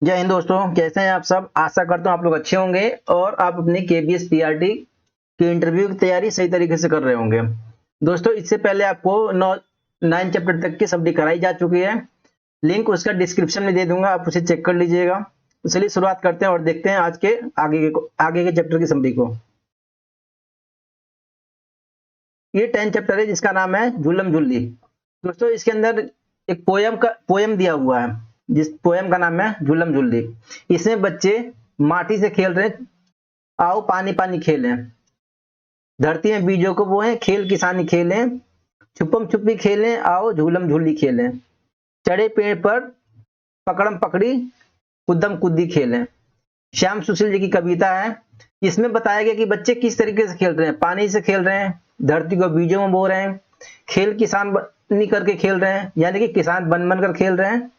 जय हिंद दोस्तों, कैसे हैं आप सब। आशा करता हूँ आप लोग अच्छे होंगे और आप अपने केबीएस पीआरटी की इंटरव्यू की तैयारी सही तरीके से कर रहे होंगे। दोस्तों, इससे पहले आपको 9 चैप्टर तक की समरी कराई जा चुकी है। लिंक उसका डिस्क्रिप्शन में दे दूंगा, आप उसे चेक कर लीजिएगा। तो चलिए शुरुआत करते हैं और देखते हैं आज के आगे के चैप्टर की समरी को। ये 10 चैप्टर है जिसका नाम है झूलम झुल्ली। दोस्तों, इसके अंदर एक पोयम दिया हुआ है जिस पोयम का नाम है झूलम झुल्ली। इसमें बच्चे माटी से खेल रहे हैं। आओ पानी पानी खेलें, धरती में बीजों को बोएं, खेल किसानी खेलें, छुपम छुपी खेलें, आओ झूलम झुल्ली खेलें, चढ़े पेड़ पर पकड़म पकड़ी, कुद्दम कुद्दी खेलें। श्याम सुशील जी की कविता है। इसमें बताया गया कि बच्चे किस तरीके से खेल रहे हैं। पानी से खेल रहे हैं, धरती को बीजों में बो रहे हैं, खेल किसान बनी करके खेल रहे हैं, यानी कि किसान बन बनकर खेल रहे हैं।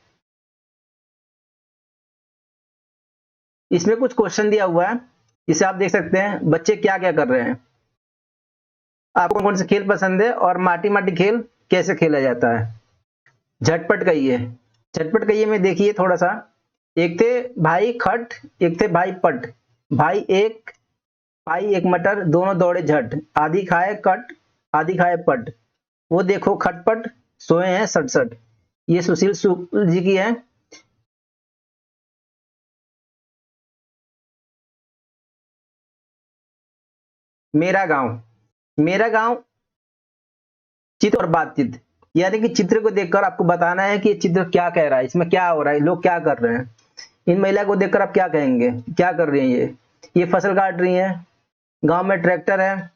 इसमें कुछ क्वेश्चन दिया हुआ है, इसे आप देख सकते हैं बच्चे क्या क्या कर रहे हैं। आपको कौन से खेल पसंद है और माटी माटी खेल कैसे खेला जाता है। झटपट कहिए। झटपट कहिए में देखिए थोड़ा सा। एक थे भाई खट, एक थे भाई पट, भाई एक पाई एक मटर, दोनों दौड़े झट, आधी खाए कट आधी खाए पट, वो देखो खटपट सोए हैं सटसट। ये सुशील शुक्ल जी की है। मेरा गांव। मेरा गांव चित्र और बातचीत, यानी कि चित्र को देखकर आपको बताना है कि ये चित्र क्या कह रहा है, इसमें क्या हो रहा है, लोग क्या कर रहे हैं। इन महिला को देखकर आप क्या कहेंगे, क्या कर रही हैं ये फसल काट रही हैं। गांव में ट्रैक्टर है,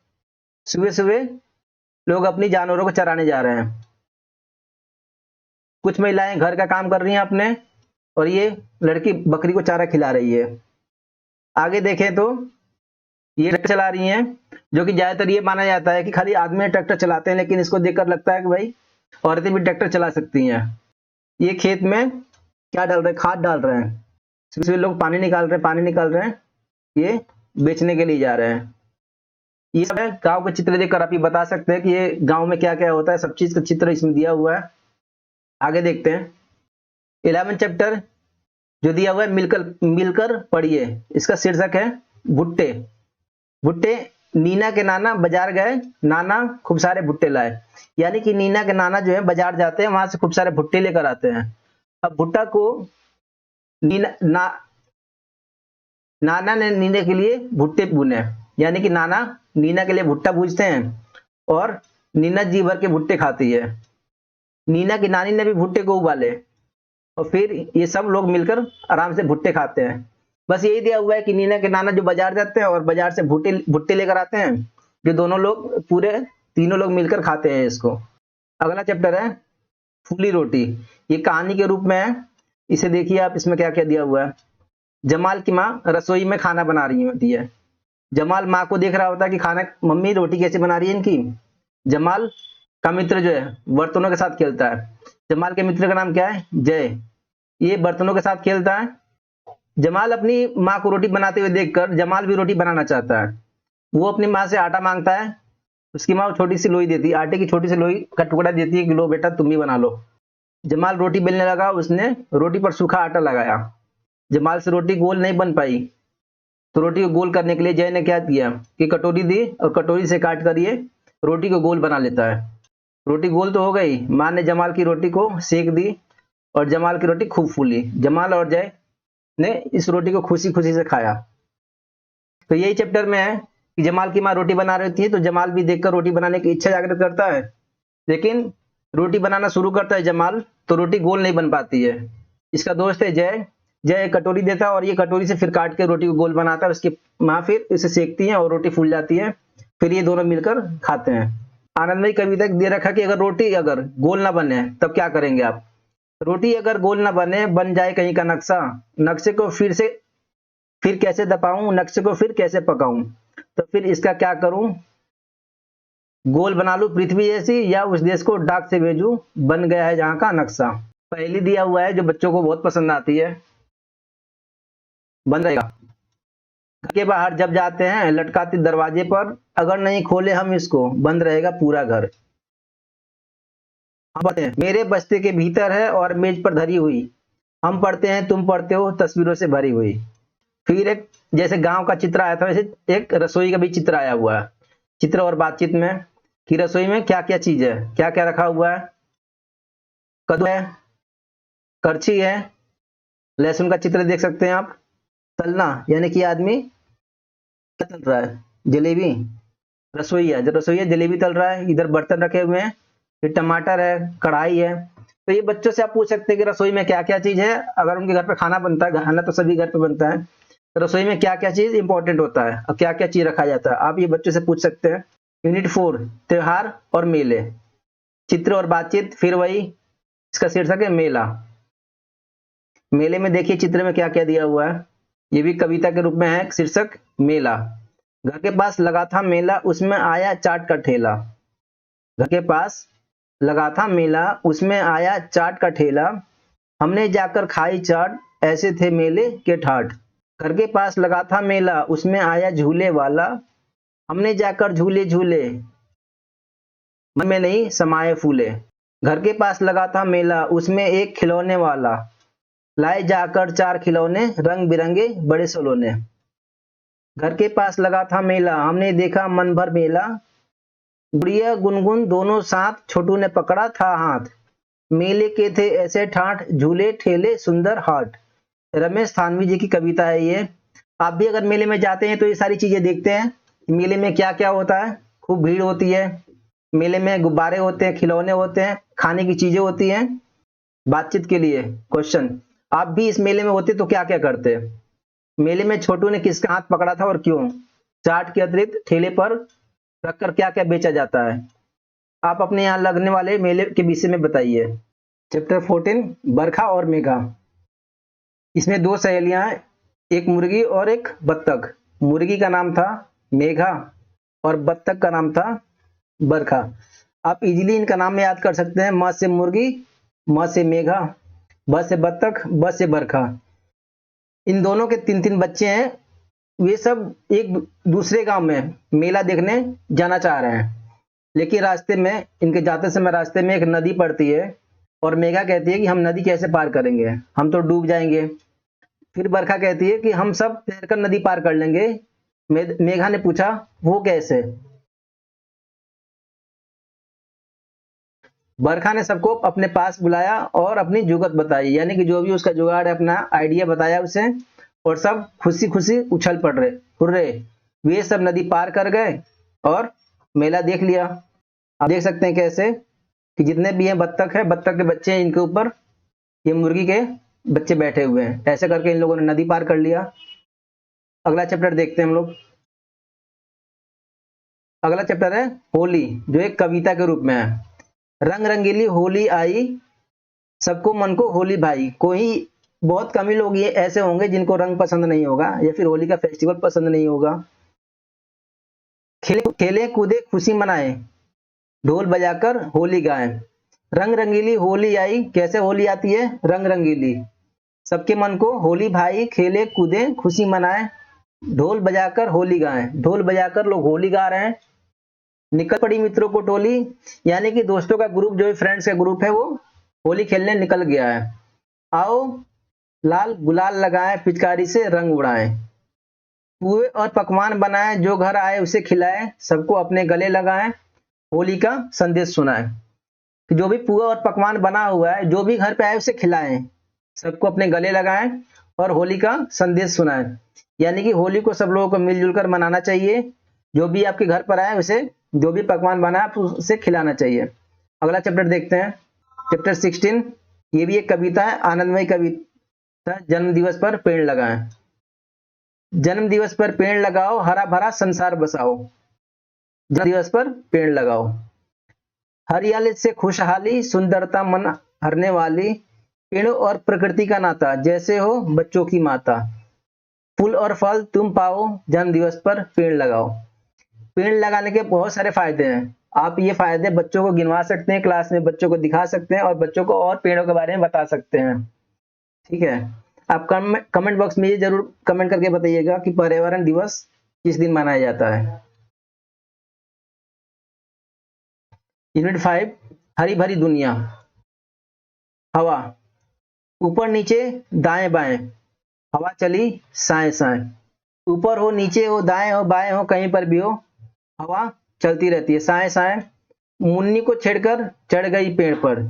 सुबह सुबह लोग अपनी जानवरों को चराने जा रहे हैं। कुछ महिलाएं घर का काम कर रही हैं अपने, और ये लड़की बकरी को चारा खिला रही है। आगे देखें तो ये ट्रैक्टर चला रही हैं, जो कि ज्यादातर ये माना जाता है कि खाली आदमी ट्रैक्टर चलाते हैं, लेकिन इसको देखकर लगता है कि भाई औरतें भी ट्रैक्टर चला सकती हैं। ये खेत में क्या डाल रहे हैं, खाद डाल रहे हैं। सुबह लोग पानी निकाल रहे हैं, ये बेचने के लिए जा रहे हैं। ये सब है गांव के चित्र देखकर आप ये बता सकते हैं कि ये गांव में क्या क्या होता है। सब चीज का चित्र इसमें दिया हुआ है। आगे देखते हैं 11 चैप्टर जो दिया हुआ है, मिलकर मिलकर पढ़िए। इसका शीर्षक है भुट्टे। भुट्टे। नीना के नाना बाजार गए, नाना खूब सारे भुट्टे लाए। यानी कि नीना के नाना जो है बाजार जाते हैं, वहां से खूब सारे भुट्टे लेकर आते हैं। अब भुट्टा को नीना नाना ने नीने के लिए भुट्टे बुने, यानी कि नाना नीना के लिए भुट्टा भूजते हैं और नीना जी भर के भुट्टे खाती है। नीना की नानी ने भी भुट्टे को उबाले और फिर ये सब लोग मिलकर आराम से भुट्टे खाते हैं। बस यही दिया हुआ है कि नीना के नाना जो बाजार जाते हैं और बाजार से भुट्टे भुट्टे लेकर आते हैं, जो दोनों लोग पूरे तीनों लोग मिलकर खाते हैं इसको। अगला चैप्टर है फूली रोटी। ये कहानी के रूप में है। इसे देखिए आप, इसमें क्या क्या दिया हुआ है। जमाल की माँ रसोई में खाना बना रही होती है। जमाल माँ को देख रहा होता है कि खाना, मम्मी रोटी कैसे बना रही है इनकी। जमाल का मित्र जो है बर्तनों के साथ खेलता है। जमाल के मित्र का नाम क्या है, जय। ये बर्तनों के साथ खेलता है। जमाल अपनी माँ को रोटी बनाते हुए देखकर जमाल भी रोटी बनाना चाहता है। वो अपनी माँ से आटा मांगता है। उसकी माँ छोटी सी लोई देती है, आटे की छोटी सी लोई का टुकड़ा देती है कि लो बेटा तुम ही बना लो। जमाल रोटी बेलने लगा, उसने रोटी पर सूखा आटा लगाया। जमाल से रोटी गोल नहीं बन पाई, तो रोटी को गोल करने के लिए जय ने क्या किया कि कटोरी दी और कटोरी से काट कर ये रोटी को गोल बना लेता है। रोटी गोल तो हो गई। माँ ने जमाल की रोटी को सेक दी और जमाल की रोटी खूब फूली। जमाल और जय ने इस रोटी को खुशी खुशी से खाया। तो यही चैप्टर में है कि जमाल की माँ रोटी बना रही थी, तो जमाल भी देखकर रोटी बनाने की इच्छा जागृत करता है। लेकिन रोटी बनाना शुरू करता है जमाल, तो रोटी गोल नहीं बन पाती है। इसका दोस्त है जय। जय एक कटोरी देता है और ये कटोरी से फिर काट के रोटी को गोल बनाता है। उसकी माँ फिर इसे सेकती है और रोटी फूल जाती है। फिर ये दोनों मिलकर खाते हैं। आनंदमयी कविता दे रखा कि अगर रोटी अगर गोल ना बने तब क्या करेंगे आप। रोटी अगर गोल ना बने, बन जाए कहीं का नक्शा, नक्शे को फिर कैसे दबाऊं, नक्शे को फिर कैसे पकाऊं, तो फिर इसका क्या करूं, गोल बना लूं पृथ्वी जैसी, या उस देश को डाक से भेजूं, बन गया है जहां का नक्शा। पहली दिया हुआ है जो बच्चों को बहुत पसंद आती है। बंद रहेगा घर के बाहर जब जाते हैं, लटकाती दरवाजे पर, अगर नहीं खोले हम इसको, बंद रहेगा पूरा घर। हम बताते हैं, मेरे बस्ते के भीतर है और मेज पर धरी हुई, हम पढ़ते हैं, तुम पढ़ते हो, तस्वीरों से भरी हुई। फिर एक जैसे गांव का चित्र आया था, वैसे एक रसोई का भी चित्र आया हुआ है। चित्र और बातचीत में कि रसोई में क्या क्या चीज है, क्या क्या रखा हुआ है। कद्दू है, करछी है, लहसुन का चित्र देख सकते हैं आप। तलना यानी कि आदमी क्या तल रहा है, जलेबी। रसोई है, जो रसोई है जलेबी तल रहा है। इधर बर्तन रखे हुए हैं, फिर टमाटर है, कढ़ाई है। तो ये बच्चों से आप पूछ सकते हैं कि रसोई में क्या क्या चीज है। अगर उनके घर पे खाना बनता है, खाना तो सभी घर पे बनता है, तो रसोई में क्या क्या चीज इंपॉर्टेंट होता है और क्या क्या चीज रखा जाता है, आप ये बच्चों से पूछ सकते हैं। यूनिट 4, त्योहार और मेले। चित्र और बातचीत, फिर वही, इसका शीर्षक है मेला। मेले में देखिए चित्र में क्या क्या दिया हुआ है। ये भी कविता के रूप में है, शीर्षक मेला। घर के पास लगा था मेला, उसमें आया चाट का ठेला। घर के पास लगा था मेला, उसमें आया चाट का ठेला। हमने जाकर खाई चाट, ऐसे थे मेले के ठाठ। घर के पास लगा था मेला, उसमें आया झूले वाला। हमने जाकर झूले झूले, मन में नहीं समाये फूले। घर के पास लगा था मेला, उसमें एक खिलौने वाला। लाए जाकर 4 खिलौने, रंग बिरंगे बड़े सलोने। घर के पास लगा था मेला, हमने देखा मन भर मेला। गुड़िया गुनगुन दोनों साथ, छोटू ने पकड़ा था हाथ। मेले के थे ऐसे ठाठ, झूले ठेले सुंदर हाट। रमेश थानवी जी की कविता है ये। आप भी अगर मेले में जाते हैं तो ये सारी चीजें देखते हैं। मेले में क्या क्या होता है, खूब भीड़ होती है। मेले में गुब्बारे होते हैं, खिलौने होते हैं, खाने की चीजें होती हैं। बातचीत के लिए क्वेश्चन, आप भी इस मेले में होते तो क्या क्या करते? मेले में छोटू ने किसका हाथ पकड़ा था और क्यों? चाट के अतिरिक्त ठेले पर रखकर क्या क्या बेचा जाता है? आप अपने यहाँ लगने वाले मेले के विषय में बताइए। चैप्टर 14, बरखा और मेघा। इसमें 2 सहेलियां हैं, एक मुर्गी और एक बत्तख। मुर्गी का नाम था मेघा और बत्तख का नाम था बरखा। आप इजीली इनका नाम याद कर सकते हैं। म से मुर्गी, म से मेघा, ब से बत्तख, ब से बरखा। इन दोनों के 3-3 बच्चे हैं। वे सब एक दूसरे गांव में मेला देखने जाना चाह रहे हैं, लेकिन रास्ते में, इनके जाते समय रास्ते में एक नदी पड़ती है और मेघा कहती है कि हम नदी कैसे पार करेंगे, हम तो डूब जाएंगे। फिर बरखा कहती है कि हम सब तैरकर नदी पार कर लेंगे। मेघा ने पूछा वो कैसे? बरखा ने सबको अपने पास बुलाया और अपनी जुगत बताई, यानी कि जो भी उसका जुगाड़ है, अपना आइडिया बताया उसे। और सब खुशी खुशी उछल पड़ रहे, हुर्रे। वे सब नदी पार कर गए और मेला देख लिया। आप देख सकते हैं कैसे कि जितने भी हैं बत्तख है, बत्तख के बच्चे हैं, इनके ऊपर ये मुर्गी के बच्चे बैठे हुए हैं। ऐसे करके इन लोगों ने नदी पार कर लिया। अगला चैप्टर देखते हैं हम लोग। अगला चैप्टर है होली, जो एक कविता के रूप में है। रंग रंगीली होली आई, सबको मन को होली भाई। कोई बहुत कम ही लोग ये ऐसे होंगे जिनको रंग पसंद नहीं होगा या फिर होली का फेस्टिवल पसंद नहीं होगा। खेले खेले कूदे खुशी मनाए, ढोल बजाकर होली गाएं। रंग रंगीली होली आई, कैसे होली आती है? रंग रंगीली। सबके मन को होली भाई, खेले कूदे खुशी मनाए, ढोल बजाकर होली गाएं। ढोल बजाकर लोग होली गा रहे हैं। निकल पड़ी मित्रों को टोली, यानी कि दोस्तों का ग्रुप, जो फ्रेंड्स का ग्रुप है, वो होली खेलने निकल गया है। आओ लाल गुलाल लगाएं, पिचकारी से रंग उड़ाएं। पुए और पकवान बनाएं, जो घर आए उसे खिलाएं, सबको अपने गले लगाएं, होली का संदेश सुनाएं। कि जो भी पुआ और पकवान बना हुआ है, जो भी घर पे आए उसे खिलाएं, सबको अपने गले लगाएं और होली का संदेश सुनाएं। यानी कि होली को सब लोगों को मिलजुल कर मनाना चाहिए। जो भी आपके घर पर आए उसे, जो भी पकवान बना है उसे खिलाना चाहिए। अगला चैप्टर देखते हैं, चैप्टर 16। ये भी एक कविता है, आनंदमयी कविता। जन्म दिवस पर पेड़ लगाएं। जन्म दिवस पर पेड़ लगाओ, हरा भरा संसार बसाओ। जन्म दिवस पर पेड़ लगाओ। हरियाली से खुशहाली, सुंदरता मन हरने वाली। पेड़ों और प्रकृति का नाता, जैसे हो बच्चों की माता। फूल और फल तुम पाओ, जन्म दिवस पर पेड़ लगाओ। पेड़ लगाने के बहुत सारे फायदे हैं। आप ये फायदे बच्चों को गिनवा सकते हैं, क्लास में बच्चों को दिखा सकते हैं और बच्चों को और पेड़ों के बारे में बता सकते हैं। ठीक है, आप कमेंट बॉक्स में ये जरूर कमेंट करके बताइएगा कि पर्यावरण दिवस किस दिन मनाया जाता है। यूनिट 5, हरी भरी दुनिया। हवा। ऊपर नीचे दाएं बाएं, हवा चली साए साए। ऊपर हो नीचे हो दाएं हो बाएं हो कहीं पर भी हो, हवा चलती रहती है साए साए। मुन्नी को छेड़कर चढ़ गई पेड़ पर,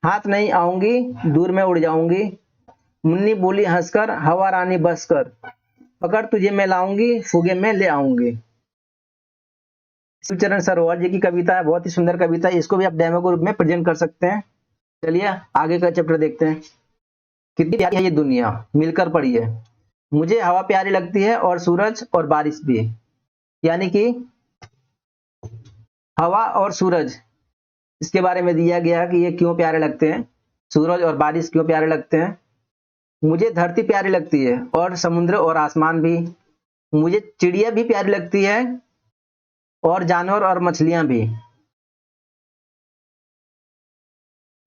हाथ नहीं आऊंगी दूर में उड़ जाऊंगी। मुन्नी बोली हंसकर हवा रानी बस कर, पकड़ तुझे मैं लाऊंगी फुगे में ले आऊंगी। शिवचरण सरोवर जी की कविता है, बहुत ही सुंदर कविता है। इसको भी आप डेमो के रूप में प्रेजेंट कर सकते हैं। चलिए आगे का चैप्टर देखते हैं। कितनी प्यारी है ये दुनिया, मिलकर पढ़िए। मुझे हवा प्यारी लगती है और सूरज और बारिश भी। यानी कि हवा और सूरज, इसके बारे में दिया गया कि ये क्यों प्यारे लगते हैं, सूरज और बारिश क्यों प्यारे लगते हैं। मुझे धरती प्यारी लगती है और समुद्र और आसमान भी। मुझे चिड़िया भी प्यारी लगती है और जानवर और मछलियां भी।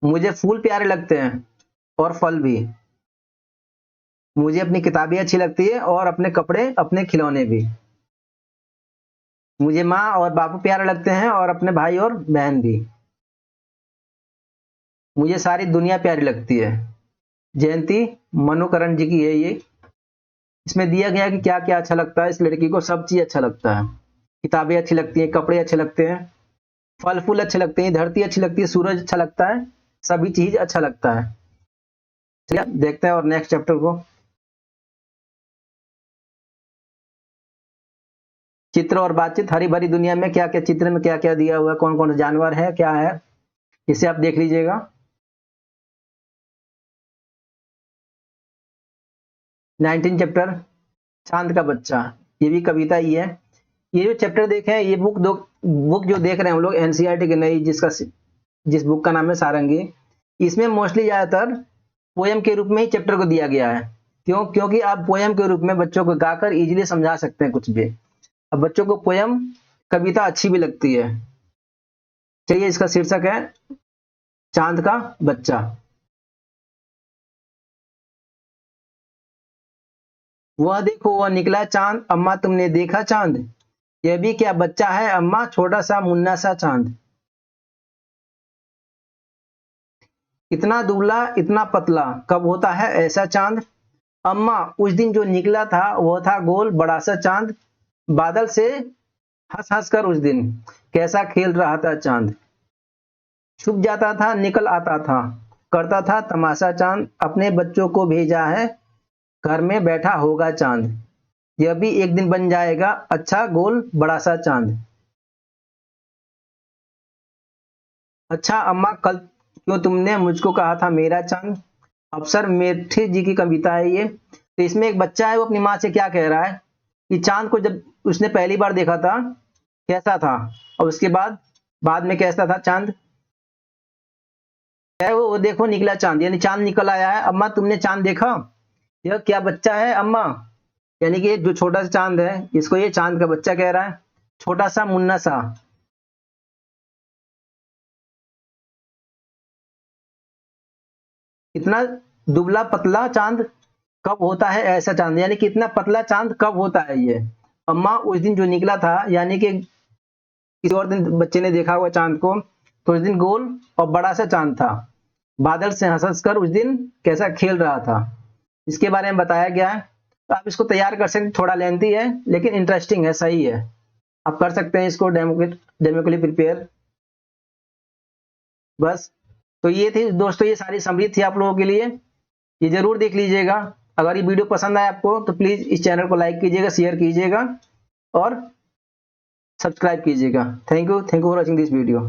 मुझे फूल प्यारे लगते हैं और फल भी। मुझे अपनी किताबें अच्छी लगती है और अपने कपड़े अपने खिलौने भी। मुझे माँ और बापू प्यारे लगते हैं और अपने भाई और बहन भी। मुझे सारी दुनिया प्यारी लगती है। जयंती मनोकरण जी की है ये। इसमें दिया गया कि क्या क्या अच्छा लगता है इस लड़की को। सब चीज अच्छा लगता है, किताबें अच्छी लगती हैं, कपड़े अच्छे लगते हैं, फल फूल अच्छे लगते हैं, धरती अच्छी लगती है, सूरज अच्छा लगता है, सभी चीज अच्छा लगता है। चलिए देखते हैं और नेक्स्ट चैप्टर को। चित्र और बातचीत। हरी भरी दुनिया में क्या क्या चित्र में क्या क्या दिया हुआ है, कौन कौन से जानवर है क्या है, इसे आप देख लीजिएगा। 19 चैप्टर चांद का बच्चा, ये भी कविता ही है। ये जो चैप्टर देखे हैं, ये बुक जो देख रहे हैं हम लोग एनसीईआरटी की नई, जिस बुक का नाम है सारंगी, इसमें मोस्टली ज्यादातर पोयम के रूप में ही चैप्टर को दिया गया है। क्योंकि आप पोयम के रूप में बच्चों को गाकर इजीली समझा सकते हैं कुछ भी। अब बच्चों को पोयम कविता अच्छी भी लगती है। चलिए इसका शीर्षक है चांद का बच्चा। वह देखो वह निकला चांद, अम्मा तुमने देखा चांद, यह भी क्या बच्चा है अम्मा, छोटा सा मुन्ना सा चांद। इतना दुबला इतना पतला, कब होता है ऐसा चांद, अम्मा उस दिन जो निकला था वह था गोल बड़ा सा चांद। बादल से हंस हंस कर उस दिन कैसा खेल रहा था चांद। छुप जाता था निकल आता था, करता था तमाशा चांद, अपने बच्चों को भेजा है घर में बैठा होगा चांद, यह भी एक दिन बन जाएगा अच्छा गोल बड़ा सा चांद। अच्छा अम्मा कल क्यों तुमने मुझको कहा था मेरा चांद। अफसर मेठी जी की कविता है ये। तो इसमें एक बच्चा है, वो अपनी माँ से क्या कह रहा है कि चांद को जब उसने पहली बार देखा था कैसा था, और उसके बाद में कैसा था चांद, है वो देखो निकला चांद, यानी चांद निकल आया है। अम्मा तुमने चांद देखा, यह क्या बच्चा है अम्मा, यानी कि जो छोटा सा चांद है इसको ये चांद का बच्चा कह रहा है, छोटा सा मुन्ना सा। इतना दुबला पतला चांद कब होता है ऐसा चांद, यानी कि इतना पतला चांद कब होता है ये। अम्मा उस दिन जो निकला था, यानी कि किसी और दिन बच्चे ने देखा हुआ चांद को, तो उस दिन गोल और बड़ा सा चांद था, बादल से हंस हंस कर उस दिन कैसा खेल रहा था, इसके बारे में बताया गया है। तो आप इसको तैयार कर सकते, थोड़ा लेंथी है लेकिन इंटरेस्टिंग है, सही है, आप कर सकते हैं इसको डेमो के लिए प्रिपेयर। बस तो ये थी दोस्तों, ये सारी समरी थी आप लोगों के लिए, ये जरूर देख लीजिएगा। अगर ये वीडियो पसंद आए आपको तो प्लीज इस चैनल को लाइक कीजिएगा, शेयर कीजिएगा और सब्सक्राइब कीजिएगा। Thank you for watching this video.